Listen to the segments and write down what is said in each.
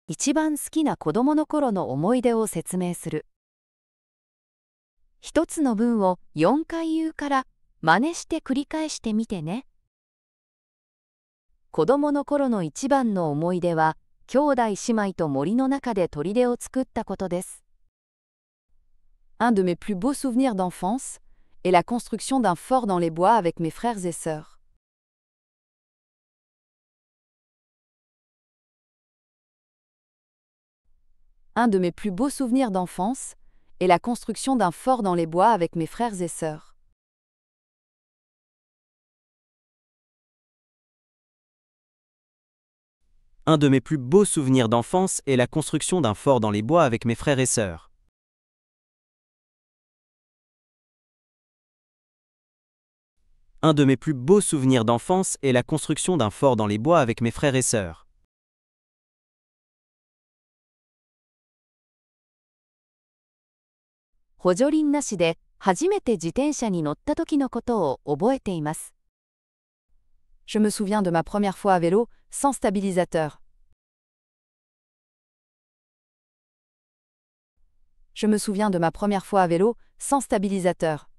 一番好きな子供の頃の思い出を説明する。一つの文を4回言うから真似して繰り返してみてね。子供の頃の一番の思い出は、兄弟姉妹と森の中で砦を作ったことです。Un de mes plus beaux souvenirs d'enfance est la construction d'un fort dans les bois avec mes frères et sœurs. Un de mes plus beaux souvenirs d'enfance est la construction d'un fort dans les bois avec mes frères et sœurs. Un de mes plus beaux souvenirs d'enfance est la construction d'un fort dans les bois avec mes frères et sœurs. Un de mes plus beaux souvenirs d'enfance est la construction d'un fort dans les bois avec mes frères et sœurs. 補助輪なしで初めて自転車に乗った時のことを覚えています。Je me souviens de ma première fois à vélo, sans stabilisateur. Je me souviens de ma première fois à vélo, sans stabilisateur.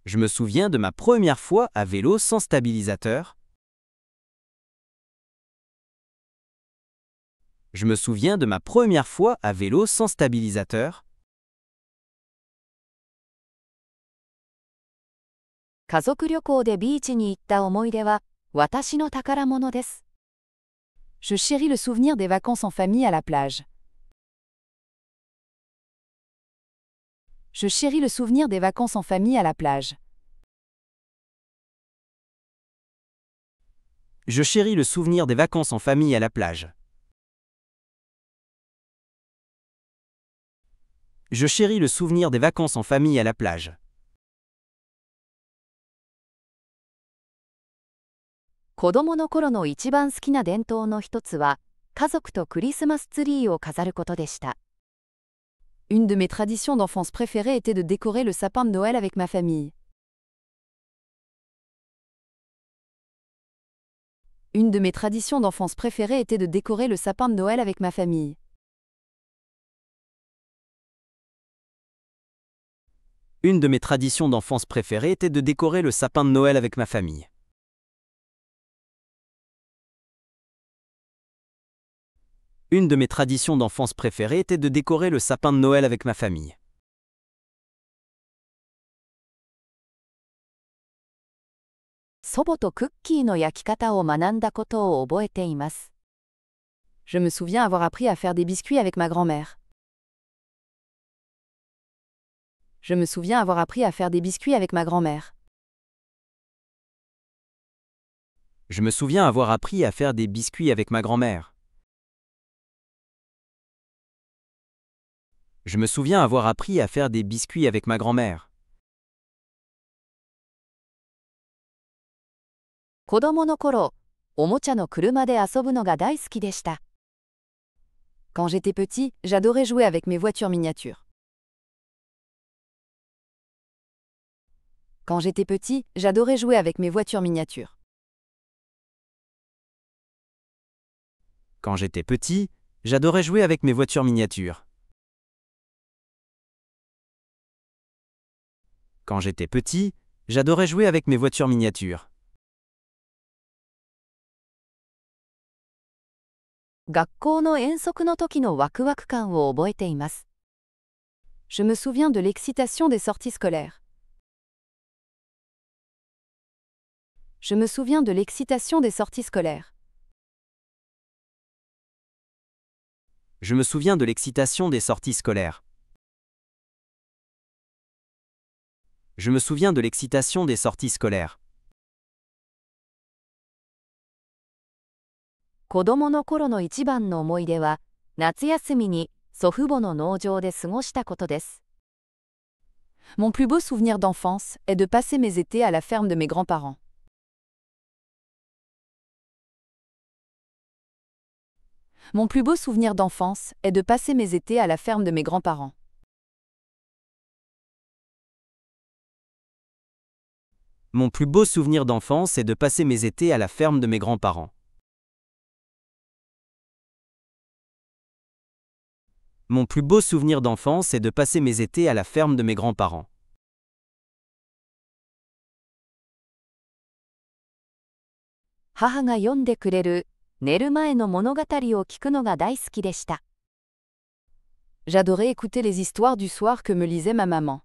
Je me souviens de ma première fois à vélo sans stabilisateur. Je me souviens de ma première fois à vélo sans stabilisateur. 家族旅行でビーチに行った思い出は私の宝物です。Je chéris le souvenir des vacances en famille à la plage. Je chéris le souvenir des vacances en famille à la plage. Je chéris le souvenir des vacances en famille à la plage. Je chéris le souvenir des vacances en famille à la plage. 子供の頃の一番好きな伝統の一つは、家族とクリスマスツリーを飾ることでした。Une de mes traditions d'enfance préférées était de décorer le sapin de Noël avec ma famille. Une de mes traditions d'enfance préférées était de décorer le sapin de Noël avec ma famille. Une de mes traditions d'enfance préférées était de décorer le sapin de Noël avec ma famille. Une de mes traditions d'enfance préférées était de décorer le sapin de Noël avec ma famille. 祖母とクッキーの焼き方を学んだことを覚えています。Je me souviens avoir appris à faire des biscuits avec ma grand-mère. Je me souviens avoir appris à faire des biscuits avec ma grand-mère. Je me souviens avoir appris à faire des biscuits avec ma grand-mère. Je me souviens avoir appris à faire des biscuits avec ma grand-mère. 子供の頃、おもちゃの車で遊ぶのが大好きでした。Quand j'étais petit, j'adorais jouer avec mes voitures miniatures. Quand j'étais petit, j'adorais jouer avec mes voitures miniatures. Quand j'étais petit, j'adorais jouer avec mes voitures miniatures. Quand j'étais petit, j'adorais jouer avec mes voitures miniatures. 学校の遠足の時のワクワク感を覚えています。Je me souviens de l'excitation des sorties scolaires. Je me souviens de l'excitation des sorties scolaires. Je me souviens de l'excitation des sorties scolaires. Je me souviens de l'excitation des sorties scolaires. 子供の頃の一番の思い出は、夏休みに祖父母の農場で過ごしたことです。Mon plus beau souvenir d'enfance est de passer mes étés à la ferme de mes grands-parents. Mon plus beau souvenir d'enfance est de passer mes étés à la ferme de mes grands-parents. Mon plus beau souvenir d'enfance est de passer mes étés à la ferme de mes grands-parents. Mon plus beau souvenir d'enfance est de passer mes étés à la ferme de mes grands-parents. 母が読んでくれる寝る前の物語を聞くのが大好きでした。J'adorais écouter les histoires du soir que me lisait ma maman.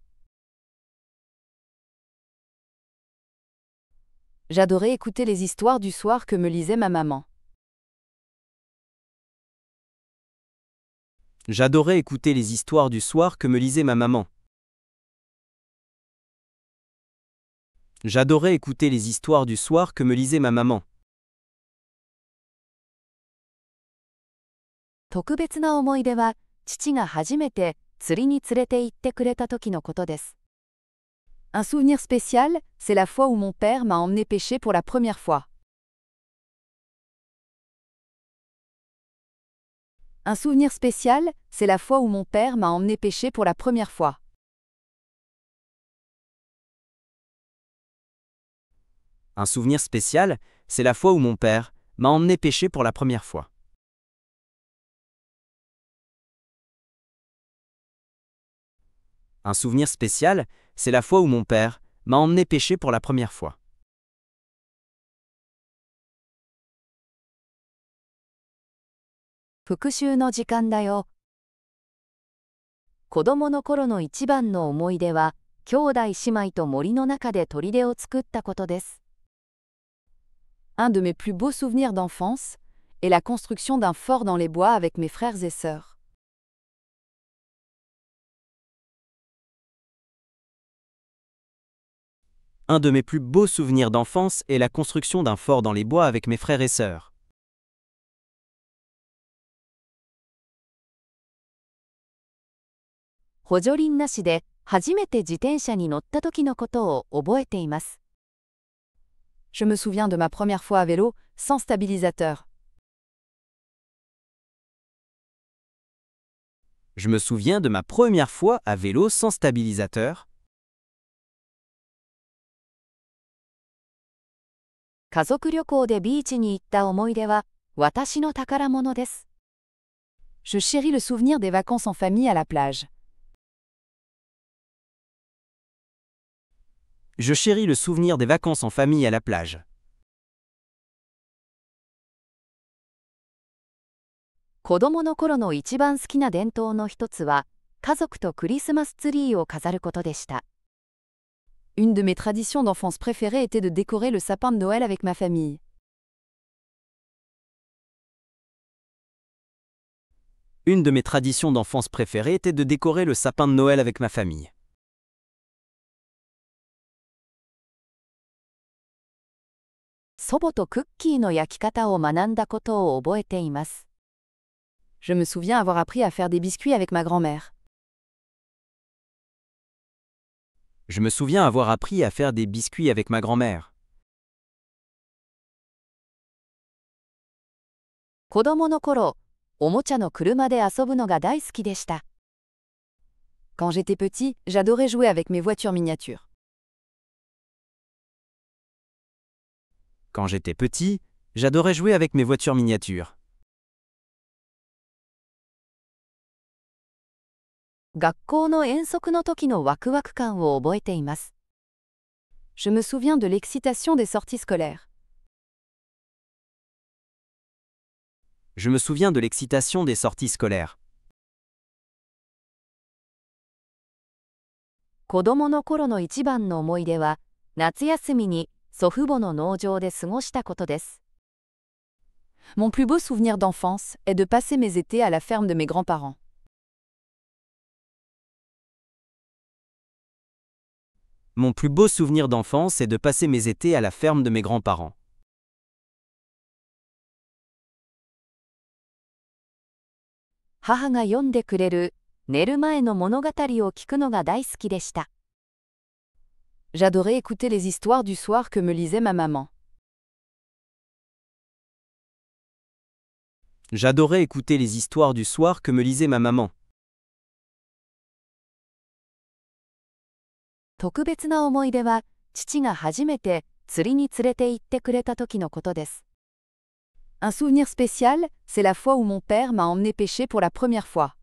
J'adorais écouter les histoires du soir que me lisait ma maman. J'adorais écouter les histoires du soir que me lisait ma maman. J'adorais écouter les histoires du soir que me lisait ma maman. 特別な思い出は、父が初めて釣りに連れて行ってくれた時のことです。Un souvenir spécial, c'est la fois où mon père m'a emmené pêcher pour la première fois. Un souvenir spécial, c'est la fois où mon père m'a emmené pêcher pour la première fois. Un souvenir spécial, c'est la fois où mon père m'a emmené pêcher pour la première fois. 'Un souvenir spécial, c'est la fois où mon père m'a emmené pêcher pour la première fois. 復習の時間だよ。子供の頃の一番の思い出は、兄弟姉妹と森の中で砦を作ったことです。Un de mes plus beaux souvenirs d'enfance est la construction d'un fort dans les bois avec mes frères et sœurs. Un de mes plus beaux souvenirs d'enfance est la construction d'un fort dans les bois avec mes frères et sœurs. 補助輪なしで初めて自転車に乗った時のことを覚えています。Je me souviens de ma première fois à vélo, sans stabilisateur. Je me souviens de ma première fois à vélo sans stabilisateur. 家族旅行でビーチに行った思い出は、私の宝物です。Je chéris le souvenir des vacances en famille à la plage. Je chéris le souvenir des vacances en famille à la plage. 子供の頃の一番好きな伝統の一つは、家族とクリスマスツリーを飾ることでした。Une de mes traditions d'enfance préférées était de décorer le sapin de Noël avec ma famille. Une de mes traditions d'enfance préférées était de décorer le sapin de Noël avec ma famille. 祖母とクッキーの焼き方を学んだことを覚えています。Je me souviens avoir appris à faire des biscuits avec ma grand-mère. Je me souviens avoir appris à faire des biscuits avec ma grand-mère. 子供の頃、おもちゃの車で遊ぶのが大好きでした。Quand j'étais petit, j'adorais jouer avec mes voitures miniatures. Quand j'étais petit, j'adorais jouer avec mes voitures miniatures. 学校の遠足の時のワクワク感を覚えています。Je me souviens de l'excitation des sorties scolaires. Je me souviens de l'excitation des sorties scolaires. 子供の頃の一番の思い出は、夏休みに祖父母の農場で過ごしたことです。Mon plus beau souvenir d'enfance est de passer mes étés à la ferme de mes grands-parents. Mon plus beau souvenir d'enfance est de passer mes étés à la ferme de mes grands-parents. 母が読んでくれる寝る前の物語を聞くのが大好きでした。J'adorais écouter les histoires du soir que me lisait ma maman. J'adorais écouter les histoires du soir que me lisait ma maman. 特別な思い出は、父が初めて釣りに連れて行ってくれた時のことです。Un souvenir spécial, c'est la fois où mon père m'a emmené pêcher pour la première fois.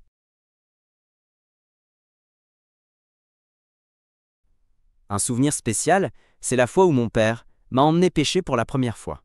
Un souvenir spécial, c'est la fois où mon père m'a emmené pêcher pour la première fois.